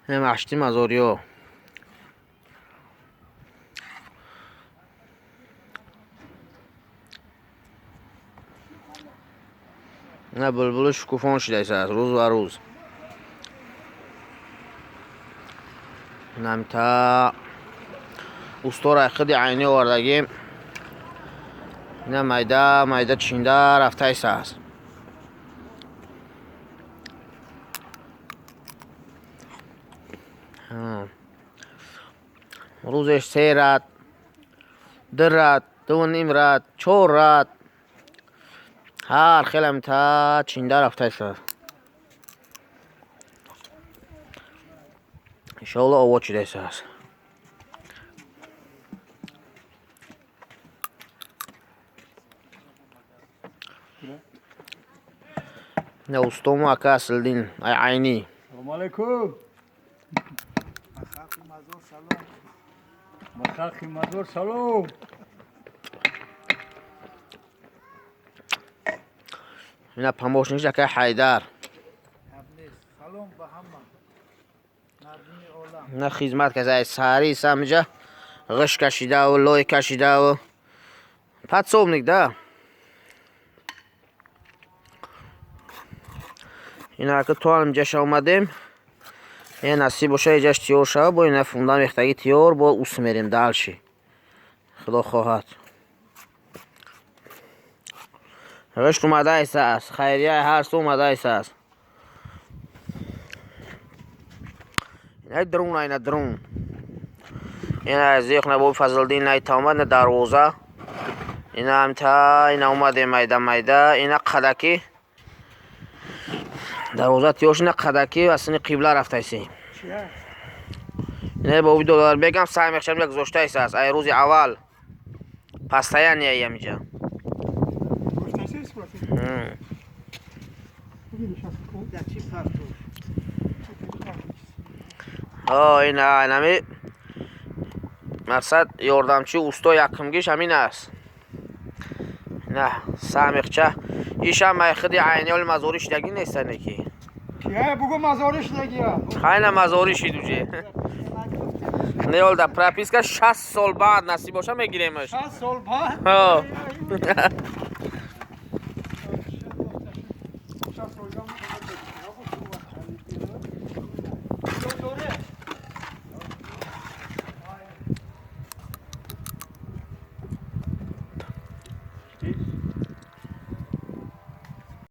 Масҷиди Мазориё. نه بلبل شکوفان شده است روز و روز. نمتا استور خیلی عینی آوردگیم. نه میده چینده رفته است. روزش 3 رات 2 رات 2.5 رات 4 رات هر خیلی تا چینده رفته است. انشالله آواز شده است. نه استوم اکا اصل دین عینی. سلام علیکم. مخاخی مزور سلام. اینا پموشنش که حیدر. سلام به همه. نه خدمت که از ساری سمجه غش کشیده و لای کشیده و پد صوب نگده. اینا که تو هم جش آمدیم یه نصیب باشه ایجاش تیور شد با این فوندم اختگی تیور با اوس میریم دلشی خدا خواهد. غشت اومده ایسه است خیریه هر سو اومده ایسه است. اینا درون اینا درون اینا از یک نبود فضلدین نیت آمد نه دروازه. اینا هم تا اینا اومده میده اینا قدکی دروازه تیوش نه قدکی و اصلا قبله رفته ایسی. نه با $2 بگم سعی میخشم یک گذاشته ایسه است. ای روز اول پسته نیه میجا اینا اینمی مقصد یاردمچی اوستا یکمگیش همین است. نه سمیخچه ایش هم خیلی عینیال مزاریش دگی نیست نکی بگو مزارش نگیه خیلی مزاریشی دوجه نیال در پرپیس که 60 سال بعد نصیب باشه میگیریمش. 60 سال بعد